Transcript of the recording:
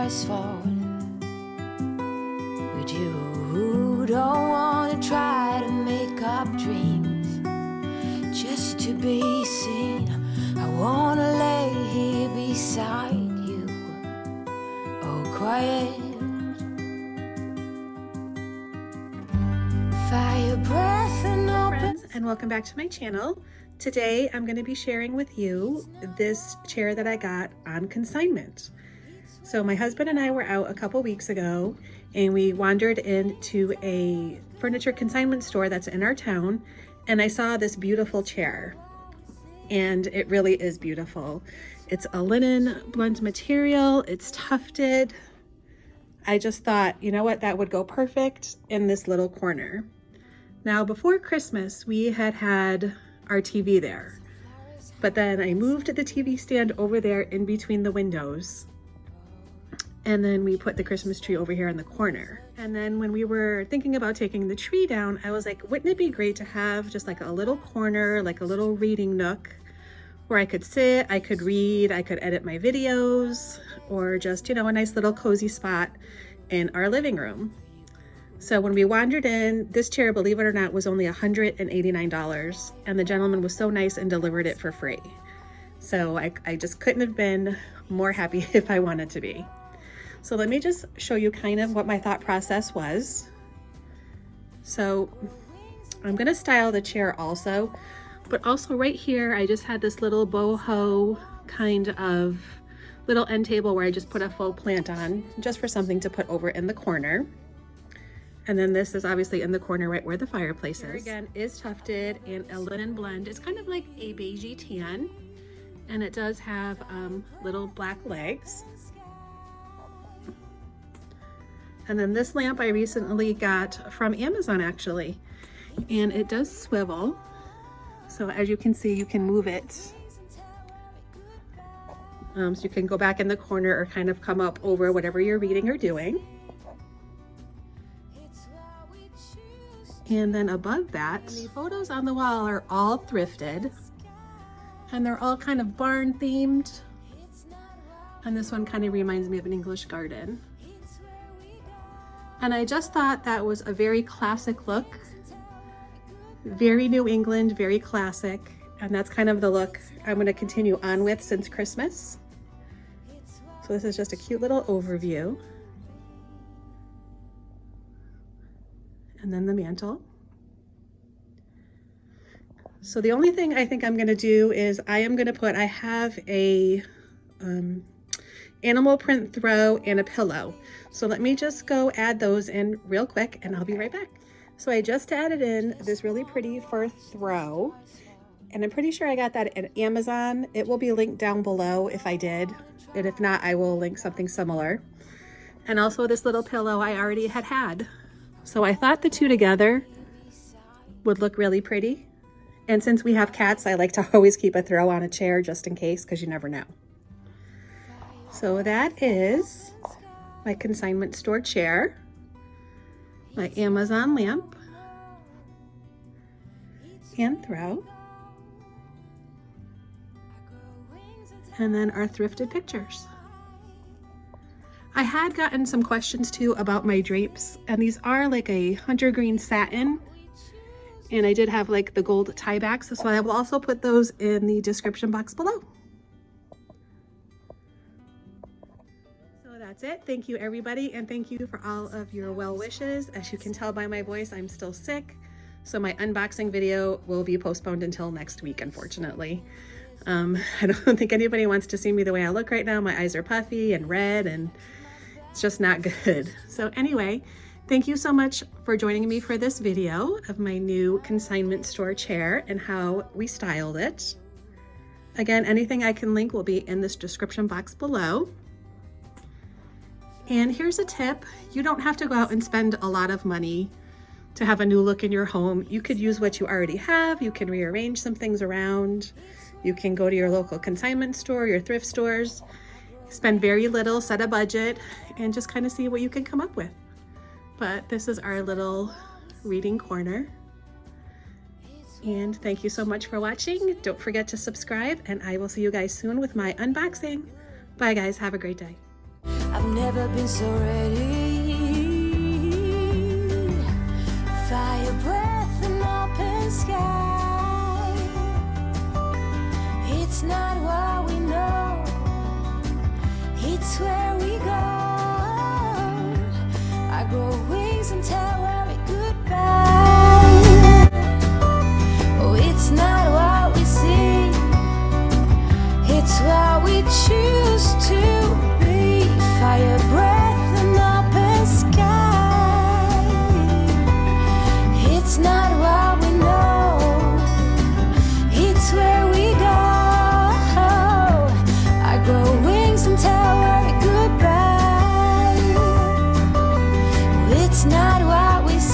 stars fall, but you don't want to try to make up dreams just to be seen. I want to lay here beside you, oh quiet. Fire breath and open. Friends, and welcome back to my channel. Today I'm going to be sharing with you this chair that I got on consignment. So my husband and I were out a couple weeks ago and we wandered into a furniture consignment store that's in our town, and I saw this beautiful chair, and it really is beautiful. It's a linen blend material, it's tufted. I just thought, you know what, that would go perfect in this little corner. Now, before Christmas, we had our TV there, but then I moved the TV stand over there in between the windows, and then we put the Christmas tree over here in the corner. And then when we were thinking about taking the tree down, I was like, wouldn't it be great to have just like a little corner, like a little reading nook where I could sit, I could read, I could edit my videos, or just, you know, a nice little cozy spot in our living room. So when we wandered in, this chair, believe it or not, was only $189, and the gentleman was so nice and delivered it for free. So I just couldn't have been more happy if I wanted to be. So let me just show you kind of what my thought process was. So I'm gonna style the chair also, but also right here, I just had this little boho kind of little end table where I just put a faux plant on, just for something to put over in the corner. And then this is obviously in the corner right where the fireplace is. Here again is tufted and a linen blend. It's kind of like a beigey tan, and it does have little black legs. And then this lamp I recently got from Amazon actually, and it does swivel. So as you can see, you can move it. So you can go back in the corner or kind of come up over whatever you're reading or doing. And then above that, the photos on the wall are all thrifted, and they're all kind of barn themed. And this one kind of reminds me of an English garden. And I just thought that was a very classic look, very New England, very classic. And that's kind of the look I'm going to continue on with since Christmas. So this is just a cute little overview. And then the mantle. So the only thing I think I'm going to do is I have a animal print throw and a pillow. So let me just go add those in real quick and I'll be right back. So I just added in this really pretty fur throw, and I'm pretty sure I got that at Amazon. It will be linked down below if I did, and if not, I will link something similar. And also this little pillow I already had. So I thought the two together would look really pretty. And since we have cats, I like to always keep a throw on a chair just in case, because you never know. So that is my consignment store chair, my Amazon lamp and throw, and then our thrifted pictures. I had gotten some questions too about my drapes, and these are like a hunter green satin, and I did have like the gold tie backs, so I will also put those in the description box below. So that's it. Thank you everybody, and thank you for all of your well wishes. As you can tell by my voice, I'm still sick, so my unboxing video will be postponed until next week, unfortunately. I don't think anybody wants to see me the way I look right now. My eyes are puffy and red, and it's just not good. So anyway, thank you so much for joining me for this video of my new consignment store chair and how we styled it. Again, anything I can link will be in this description box below. And here's a tip. You don't have to go out and spend a lot of money to have a new look in your home. You could use what you already have. You can rearrange some things around. You can go to your local consignment store, your thrift stores, spend very little, set a budget, and just kind of see what you can come up with. But this is our little reading corner. And thank you so much for watching. Don't forget to subscribe, and I will see you guys soon with my unboxing. Bye guys, have a great day. I've never been so ready. Fire breath and open sky. It's not what we know, it's where we go. I grow wings and tell worry goodbye. Oh, it's not what we see, it's what we choose to be. Fire breath and open sky. It's not what we know, it's where we go. I grow wings and tell worry goodbye. It's not what we see,